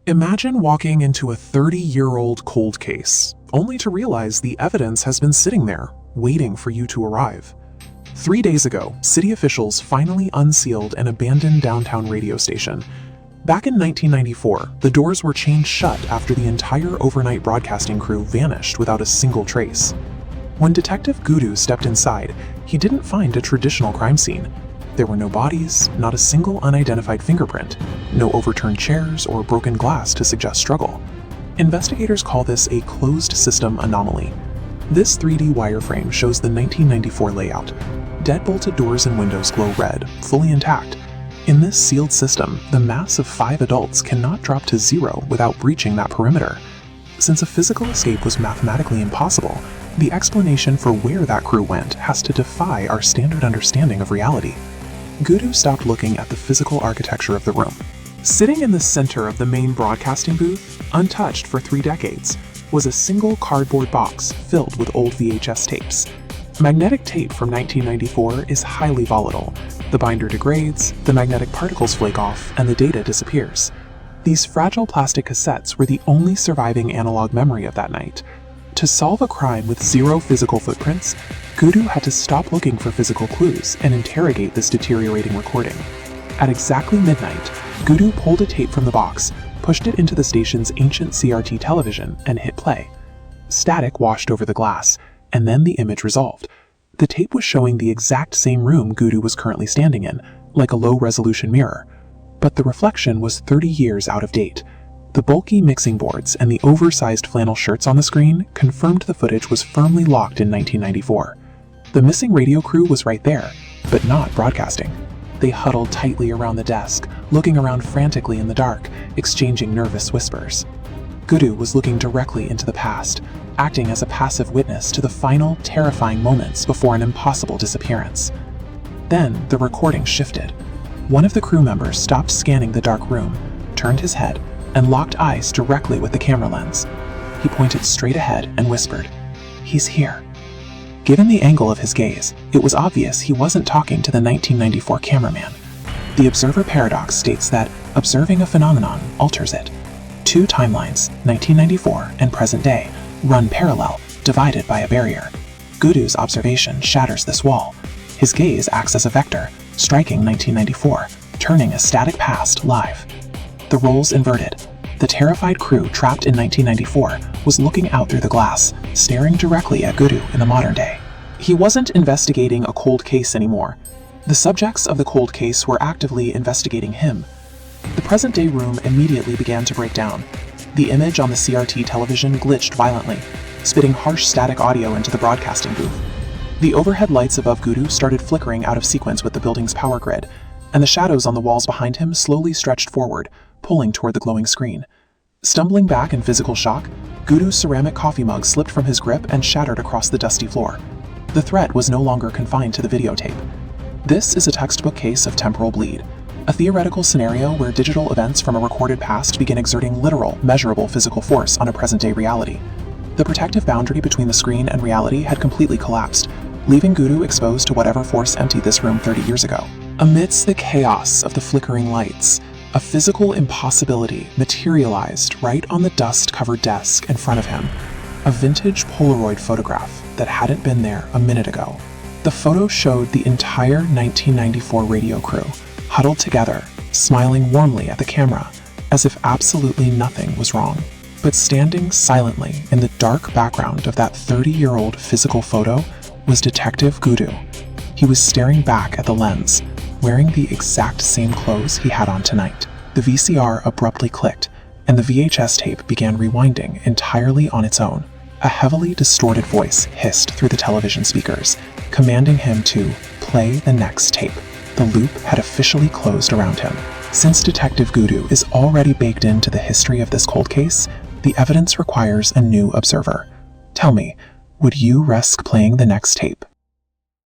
Imagine walking into a 30-year-old cold case, only to realize the evidence has been sitting there, waiting for you to arrive. 3 days ago, city officials finally unsealed an abandoned downtown radio station. Back in 1994, the doors were chained shut after the entire overnight broadcasting crew vanished without a single trace. When Detective Guddu stepped inside, he didn't find a traditional crime scene. There were no bodies, not a single unidentified fingerprint, no overturned chairs or broken glass to suggest struggle. Investigators call this a closed system anomaly. This 3D wireframe shows the 1994 layout. Dead-bolted doors and windows glow red, fully intact. In this sealed system, the mass of 5 adults cannot drop to 0 without breaching that perimeter. Since a physical escape was mathematically impossible, the explanation for where that crew went has to defy our standard understanding of reality. Guddu stopped looking at the physical architecture of the room. Sitting in the center of the main broadcasting booth, untouched for 3 decades, was a single cardboard box filled with old VHS tapes. Magnetic tape from 1994 is highly volatile. The binder degrades, the magnetic particles flake off, and the data disappears. These fragile plastic cassettes were the only surviving analog memory of that night. To solve a crime with 0 physical footprints, Guddu had to stop looking for physical clues and interrogate this deteriorating recording. At exactly midnight, Guddu pulled a tape from the box, pushed it into the station's ancient CRT television, and hit play. Static washed over the glass, and then the image resolved. The tape was showing the exact same room Guddu was currently standing in, like a low-resolution mirror. But the reflection was 30 years out of date. The bulky mixing boards and the oversized flannel shirts on the screen confirmed the footage was firmly locked in 1994. The missing radio crew was right there, but not broadcasting. They huddled tightly around the desk, looking around frantically in the dark, exchanging nervous whispers. Guddu was looking directly into the past, acting as a passive witness to the final, terrifying moments before an impossible disappearance. Then the recording shifted. One of the crew members stopped scanning the dark room, turned his head, and locked eyes directly with the camera lens. He pointed straight ahead and whispered, "He's here." Given the angle of his gaze, it was obvious he wasn't talking to the 1994 cameraman. The observer paradox states that observing a phenomenon alters it. 2 timelines, 1994 and present day, run parallel, divided by a barrier. Guddu's observation shatters this wall. His gaze acts as a vector, striking 1994, turning a static past live. The roles inverted. The terrified crew trapped in 1994 was looking out through the glass, staring directly at Guddu in the modern day. He wasn't investigating a cold case anymore. The subjects of the cold case were actively investigating him. The present-day room immediately began to break down. The image on the CRT television glitched violently, spitting harsh static audio into the broadcasting booth. The overhead lights above Guddu started flickering out of sequence with the building's power grid, and the shadows on the walls behind him slowly stretched forward, pulling toward the glowing screen. Stumbling back in physical shock, Guddu's ceramic coffee mug slipped from his grip and shattered across the dusty floor. The threat was no longer confined to the videotape. This is a textbook case of temporal bleed, a theoretical scenario where digital events from a recorded past begin exerting literal, measurable physical force on a present-day reality. The protective boundary between the screen and reality had completely collapsed, leaving Guddu exposed to whatever force emptied this room 30 years ago. Amidst the chaos of the flickering lights, a physical impossibility materialized right on the dust-covered desk in front of him. A vintage Polaroid photograph that hadn't been there a minute ago. The photo showed the entire 1994 radio crew, huddled together, smiling warmly at the camera, as if absolutely nothing was wrong. But standing silently in the dark background of that 30-year-old physical photo was Detective Guddu. He was staring back at the lens, wearing the exact same clothes he had on tonight. The VCR abruptly clicked, and the VHS tape began rewinding entirely on its own. A heavily distorted voice hissed through the television speakers, commanding him to play the next tape. The loop had officially closed around him. Since Detective Guddu is already baked into the history of this cold case, the evidence requires a new observer. Tell me, would you risk playing the next tape?